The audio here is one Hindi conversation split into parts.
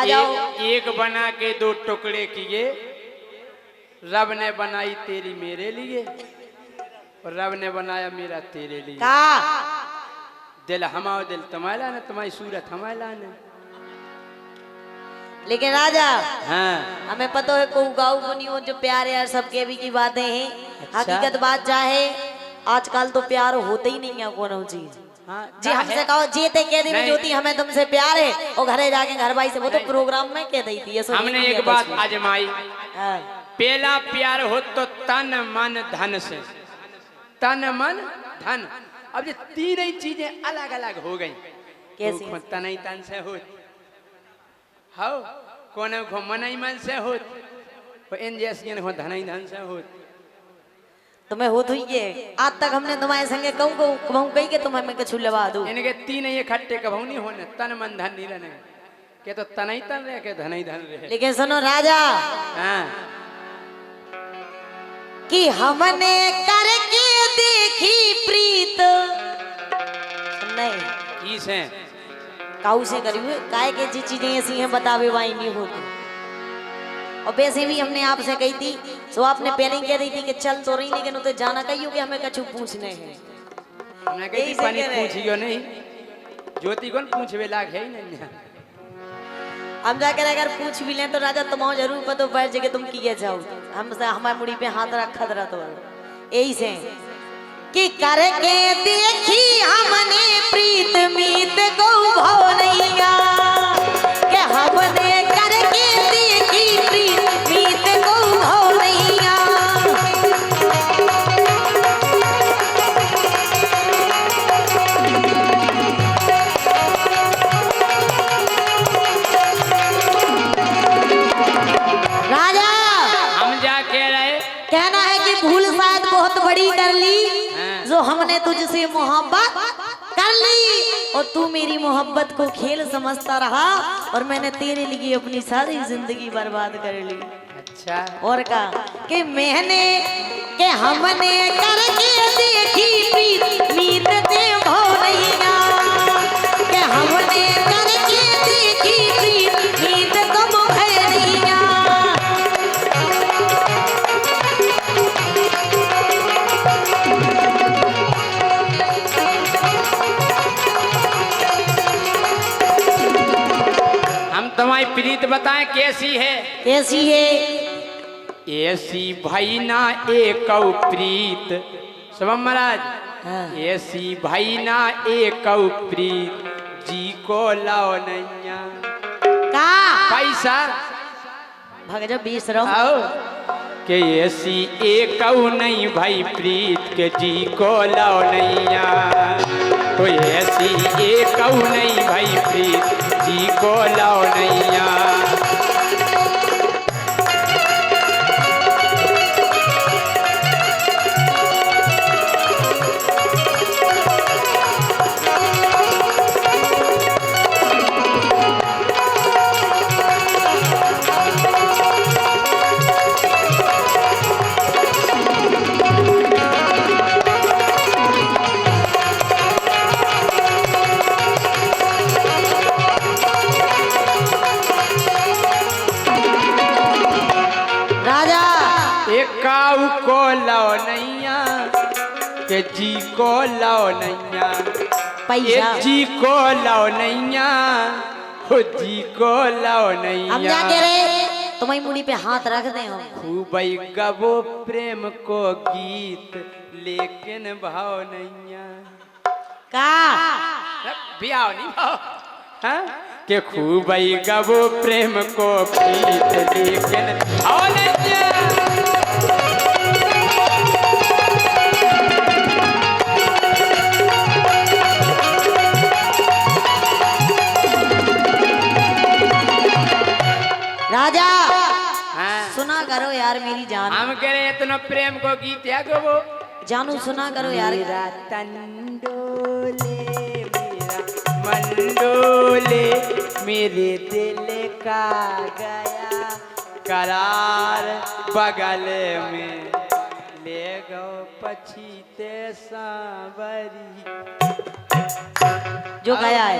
जाओ। एक बना के दो टुकड़े किए, रब ने बनाई तेरी मेरे लिए और रब ने बनाया मेरा तेरे लिए। का दिल हमारा दिल तुम्हारा ना, तुम्हारी सूरत हमारा ना। लेकिन राजा हाँ हमें पता है को गाँव को नहीं हो जो प्यार यार सबके भी की बातें हैं। अच्छा। हकीकत बात चाहे आजकल तो प्यार होते ही नहीं है कोनो चीज। हाँ जी हमसे कहो जीते कह दी नहीं। ज्योति हमें तुमसे प्यार है और घरे जाके घर भाई से वो तो प्रोग्राम में कह दी थी। हमने एक बात आजमाई, हाँ। पहला प्यार हो तो तन मन धन से, तन मन धन। अब ये तीन ही चीजें अलग अलग हो गई। कैसे? तो तन ही तन से हो, हाउ कोने को मन ही मन से हो, इन जैसी को धन ही धन से हो। तुम्हें हो तो ये आज तक हमने तुम्हारे संगे कहूँ कही के तुम्हें मैं कछु लगा दूं। इनके तीन ही इकट्ठे कभी नहीं होने, तन मन धन नहीं रहने के तो तन ही तन रहे के धन ही धन रहे। लेकिन सुनो राजा हाँ कि हमने करके देखी प्रीत नहीं की से काऊ से करी हुई काय के जी चीजें ऐसी हैं बतावे वाई नहीं होती। और वैसे भी हमने आपसे कही थी तो आपने पहले ही कह रही थी कि चल तो रही लेकिन उसे जाना कहियो कि हमें कछु पूछने हैं। हमने कही पानी पूछियो नहीं, ज्योति कौन पूछवे लाग है ही नहीं। हम जाकर अगर पूछ भी लें तो राजा तुम जरूर पता पड़ जाए तुम किए जाओ हमसे हमारे मुड़ी पे हाथ रखा रहा तो यही से कि करके देखी हमने प्रीत मीत को भौनैया कि हमने करके देखी प्रीत मीत को भौनैया। राजा हम जा कह रहे कहना है कि भूल शायद बहुत बड़ी कर ली जो हमने तुझसे मोहब्बत कर ली और तू मेरी मोहब्बत को खेल समझता रहा और मैंने तेरे लिए अपनी सारी जिंदगी बर्बाद कर ली। अच्छा और कहा कि मैंने कि हमने करके देखी प्रीत मीत ते भौनैया कि हमने करके देखी प्रीत मीत तुम भैनैया। तुम्हारी प्रीत बताएं कैसी है? कैसी है? ऐसी भाई ना एक प्रीत सब महाराज। हाँ। ऐसी भाई ना एक प्रीत जी को लाओ नैया का पैसा भग जा 20 रहो आओ के ऐसी एक नहीं भाई प्रीत के जी को लाओ नैया, तो ऐसी एक नहीं भाई प्रीत जी को लाओ नैया। काऊ को लाओ नैया के जी को लाओ नैया, पैसा जी को लाओ नैया, हो जी को लाओ नैया। हम क्या कह रहे तुम्हारी मुड़ी पे हाथ रख दे हम खूब गबो प्रेम को गीत लेकिन भाव नैया का बियाव नहीं भाव। हाँ के खूब गबो प्रेम को गीत लेकिन भाव नैया। राजा हाँ। सुना करो यार मेरी जान। हम कह रहे इतना प्रेम को गीत है को वो जानू सुना करो यार। मेरा तंडोले मेरा मंडोले मेरे दिल का गया करार बगल में ले गो पछीते सांवरी जो गया है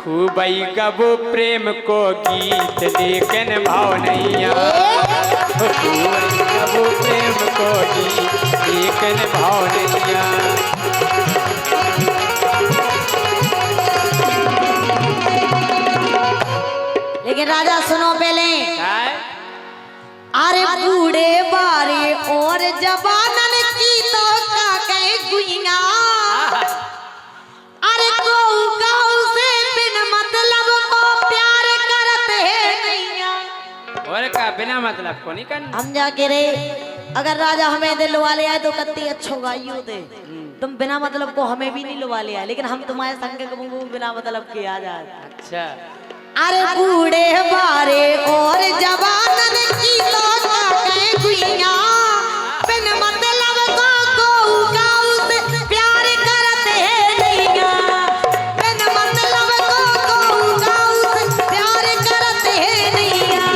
खूबई गबो प्रेम को गीत लेकिन भाव नैया खूबई गबो प्रेम को गीत लेकिन भाव नैया लेकिन राजा सुनो पहले, अरे बूढ़े बारे और जवानन की तो का कहे गुइया, अरे गौ गौ से बिन मतलब को प्यार करते हैं नैया। और का बिना मतलब को नहीं करना। हम जाके रे अगर राजा हमें दिल वाले आए तो कत्ती अच्छो गाइयो दे, तुम बिना मतलब को हमें भी नहीं लुवा ले आए, लेकिन हम तुम्हारे संग को बिना मतलब के आ जाए। अच्छा, अरे बूढ़े बारे और जवानन की तो कहे गुइया, बिन मतलब को गौ गौ से प्यार करते हैं नैया, बिन मतलब को गौ गौ से प्यार करते हैं नैया।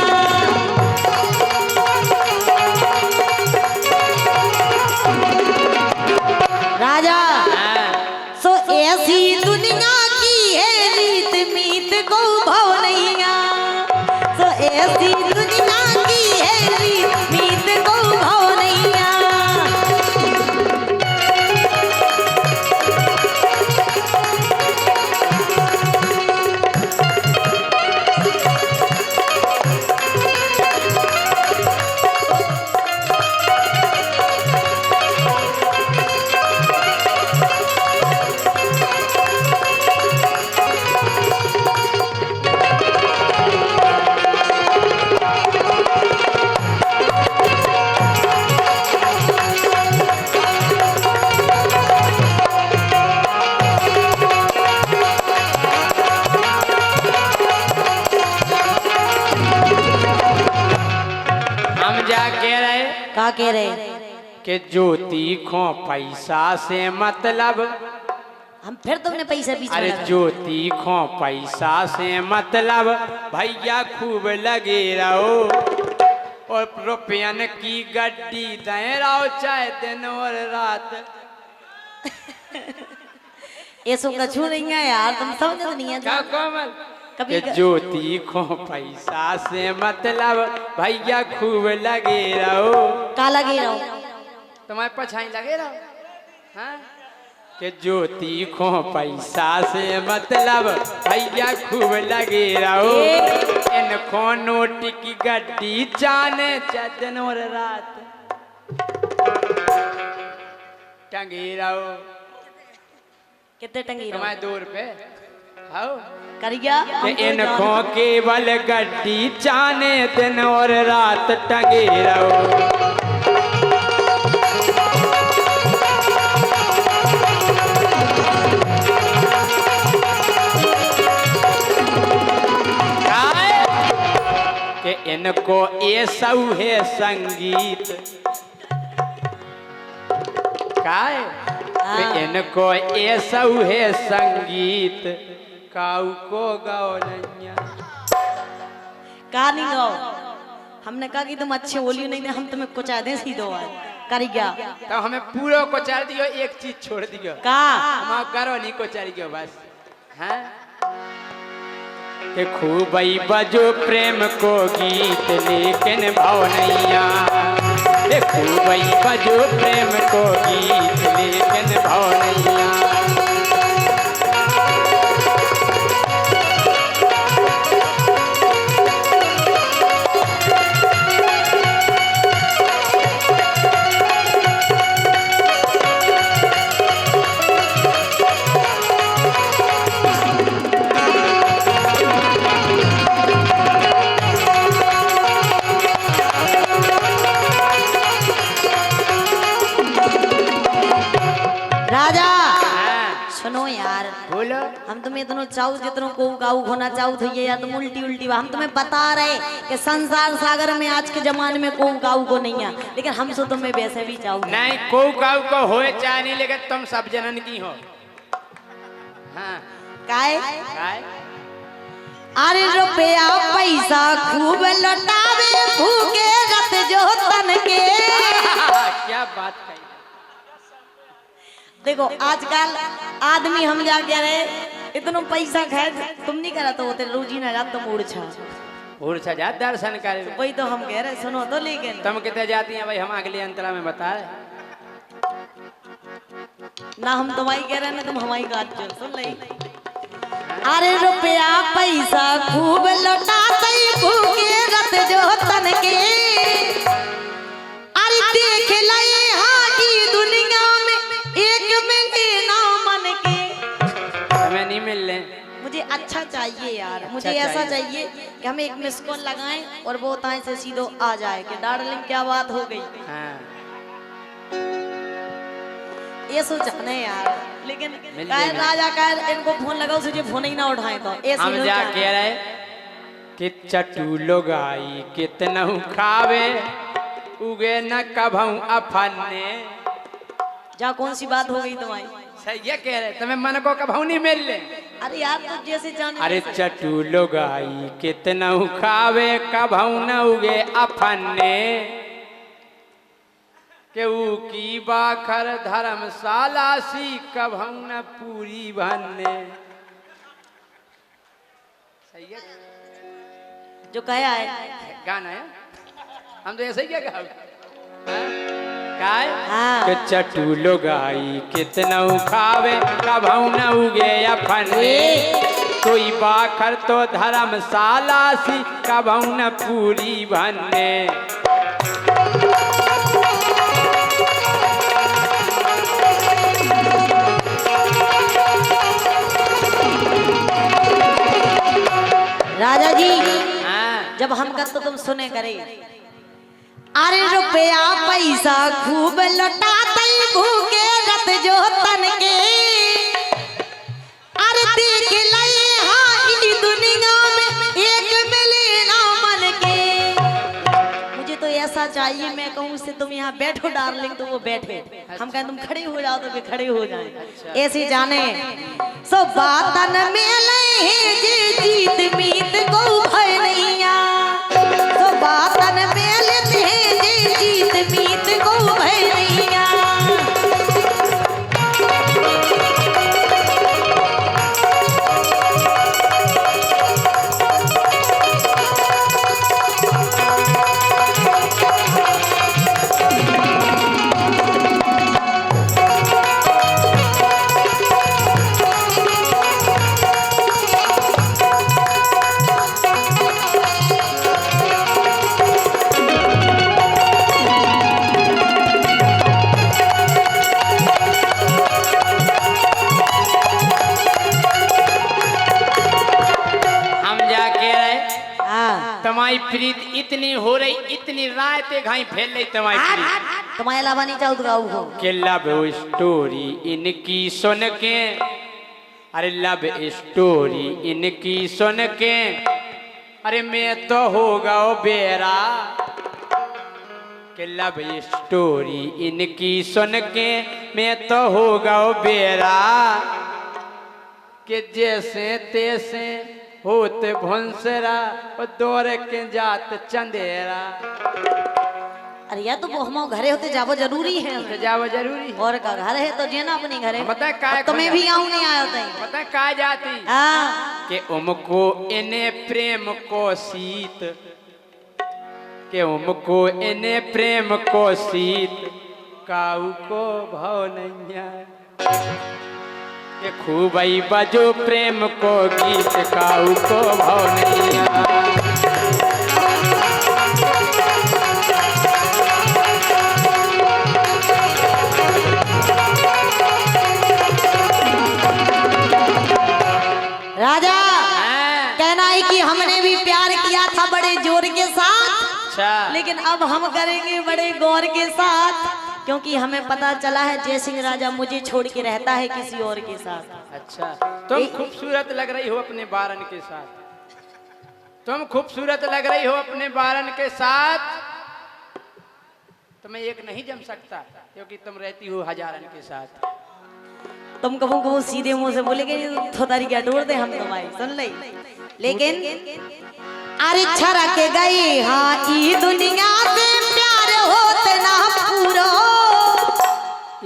राजा सो ऐसी दुनिया की है रीत मीत को भाव नैया, सो ऐसी दुनिया की है रीत मीत को भाव नैया। का कह रहे कि ज्योति खो पैसा से मतलब, हम फिर तुमने पैसा पीछे अरे लगा। ज्योति खो पैसा से मतलब भैया खूब लगे रहो और रुपयन की गड्डी दे रहो चाहे दिन और रात। ये सो कछु नहीं है यार, तुम समझ नहीं है क्या कोमल कभी कि ज्योति को पैसा से मतलब भैया खूब लगे रहो, का लगे रहो तुम्हारे पछाई लगे रहो। हाँ? कि ज्योति को पैसा से मतलब भैया खूब लगे रहो, इनको नोट की गड्डी जाने दिन और रात टंगी रहो। कितने टंगी रहो तुम्हारे 2 रुपए आओ करिया कि इनको केवल गड्डी जाने दिन और रात टंगे रहो। कि इनको ये सब है संगीत काय कि इनको ये सब है संगीत काऊ को गाओ नैया। का नहीं गाओ, हमने कहा कि तुम अच्छे बोलियो नहीं, हम तुम्हें कुचा दे सीधो करिया। तो हमें पूरा को चार दियो, एक चीज छोड़ दियो का हम करो नहीं को चार दियो बस। हाँ कि खूबई बजो प्रेम को गीत लेकिन भाव नैया, खूबई बजो प्रेम को गीत लेकिन भाव नैया। राजा हाँ, सुनो यार, बोलो हम तुम्हें इतनो चाहू जितनो को गाऊ होना चाहू थे या तुम उल्टी उल्टी हम तुम्हें बता रहे कि संसार सागर में आज के जमाने में को गाऊ को नहीं है, लेकिन हम सो तुम्हें वैसे भी चाहू नहीं को गाँव को होए चाहे नहीं, लेकिन तुम सब जनन की हो। हाँ काय काय अरे रुपया पैसा खूब लौटावे भूखे रत जो तन के। क्या बात कही। देखो आजकल आदमी हम जा कह रहे इतना पैसा खाए तुम नहीं करा तो होते रोजी ना जात तुम उड़छा उड़छा जा दर्शन करे। वही तो हम कह रहे सुनो तो लेकिन तुम कितने जाती हैं भाई, हम अगले अंतरा में बताए ना हम तुम्हारी कह रहे हैं ना तुम हमारी काट चल सुन ले। अरे रुपया पैसा खूब लौटाते भूखे रत जो तन के अरे देख ले हाँ की दुनिया में एक मिले ना मन के। हमें नहीं मिल रहे, मुझे अच्छा चाहिए यार, मुझे अच्छा ऐसा चाहिए कि हम एक मिस कॉल लगाएं और वो ताए से सीधो आ जाए कि डार्लिंग क्या बात हो गई। हाँ। ये सोचने यार, लेकिन मिल काहे जाएगा। राजा का इनको फोन लगाओ तुझे फोन ही ना उठाए तो ऐसे हम लोग जा क्या कह रहे कि चटू लोग आई कितना खावे उगे न कभऊ अपने। जा कौन सी बात हो गई तुम्हारी। सही ये कह रहे, तुम्हें मन को कभऊ नहीं मिल ले। अरे यार तो जैसे जाने अरे चटू लोग आई कितना खावे कभऊ न उगे अपने केहू की बाखर धर्मशाला सी कभऊ न पूरी भन्ने। सही है जो कहा है गाना है, हम तो ऐसे ही क्या कहा काय हाँ। कि चटू लोग आई कितना खावे कभऊ न उगे अपने कोई बाखर तो धर्मशाला सी कभऊ न पूरी भन्ने। राजा जी हाँ। जब हम कर तो तुम सुने करे। अरे रुपया पैसा खूब लौटाते भूखे रत जो तन के अरे देख ले हाँ ई दुनिया में एक मिले ना मन के। मुझे तो ऐसा चाहिए मैं कहूँ से तुम यहाँ बैठो डार्लिंग तो वो बैठे, हम कहें तुम खड़े हो जाओ तो वे खड़े हो जाएं। ऐसे जाने सो बातन मेले जे जीत मीत को भय नैया सो बातन मेले जे जीत मीत को भय नैया। तुम्हारी प्रीत इतनी हो रही, इतनी रायते घाई फैल रही तुम्हारी प्रीत। तुम्हारे अलावा नहीं चाहूँ तो के लव स्टोरी इनकी सुन के, अरे लव स्टोरी इनकी सुन के, अरे मैं तो हो गया बेरा। के लव स्टोरी इनकी सुन के मैं तो हो गया बेरा। के जैसे तैसे होते भुंसरा और दौड़ के जात चंदेरा। अरे यार तो वो हम घरे होते जावो जरूरी है, जावो जरूरी है। और का घर है तो जे ना अपनी घरे बता काय तुम्हें भी आऊं नहीं आया होता है। बता काय जाती के उमको इन्हें प्रेम को शीत, के उमको इन्हें प्रेम को शीत काऊ को भाव नहीं के खूब ही बजो प्रेम को गीत काऊ को भाव नहीं। राजा कहना है कि हमने भी प्यार किया था बड़े जोर के साथ, लेकिन अब हम करेंगे बड़े गौर के साथ, क्योंकि हमें पता चला है जय सिंह राजा मुझे छोड़ के रहता है किसी और के साथ। अच्छा, तुम खूबसूरत लग रही हो अपने बारन के साथ, तुम खूबसूरत लग रही हो अपने बारन के साथ। तुम्हें एक नहीं जम सकता क्योंकि तुम रहती हो हजारन के साथ। तुम कबू कबू सीधे मुंह से बोलेगे थोड़ी क्या डोर दे हम तुम्हारी सुन ले, लेकिन अरे छरा के गई हाँ ई दुनिया से प्यार होते ना पूरा।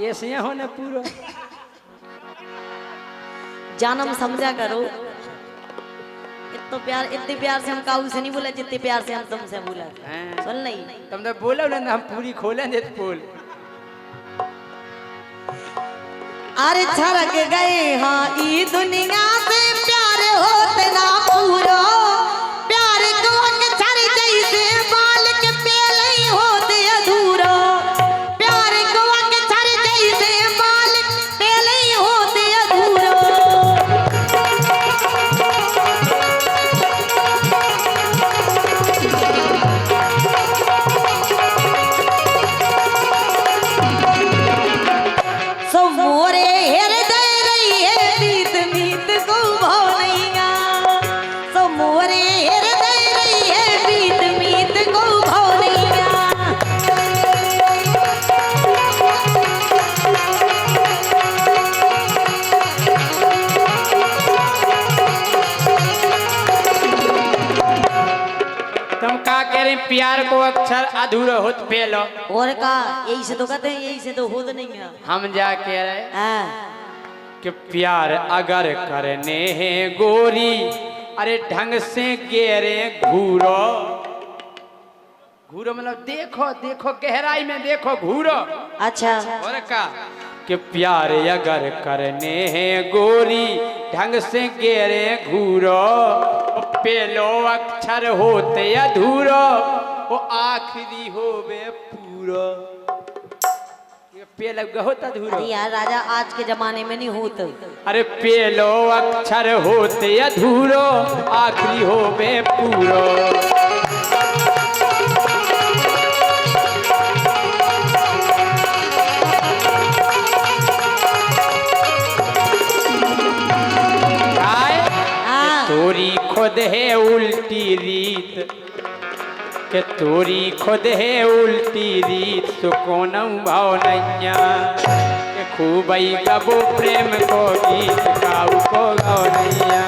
ये से हो ना पूरा जानम समझा करो। इतने प्यार से हम काऊ से नहीं बोला जितने प्यार से हम तुमसे बोला। हैं? सुन नहीं तुमने बोला ना हम पूरी खोलें दे पोल। अरे छरक गए हाँ ई दुनिया से प्यार होते ना पूरा प्यार को छर जैसे बाल के पेले होते अधूरा प्यार को छर जैसे बाल पेले होते अधूरा। सो मोरे हृदय रही है मीत मीत को भौनैया सो मोरे हृदय रही है मीत मीत को भौनैया। तुम का कह रहे प्यार को अक्षर अधूरा होत पेलो। और का यही से तो कहते हैं यही से तो होत नहीं है। हम जा कह रहे हाँ कि प्यार अगर करने हैं गोरी अरे ढंग से गेरे घूरो घूरो मतलब देखो देखो गहराई में देखो घूरो। अच्छा और का कि प्यार अगर करने हैं गोरी ढंग से गेरे घूरो पेलो अक्षर होते अधूरो वो आखिरी होवे पूरो। ये पेल होता अधूरो। अरे यार राजा आज के जमाने में नहीं होता। अरे पेलो अक्षर होते अधूरो आखिरी होवे पूरो। तोरी खुद है उल्टी रीत के तोरी खुद है उल्टी रीत तो कौन भाव नैया के खूब गबो प्रेम को गीत काऊ को गौ नैया।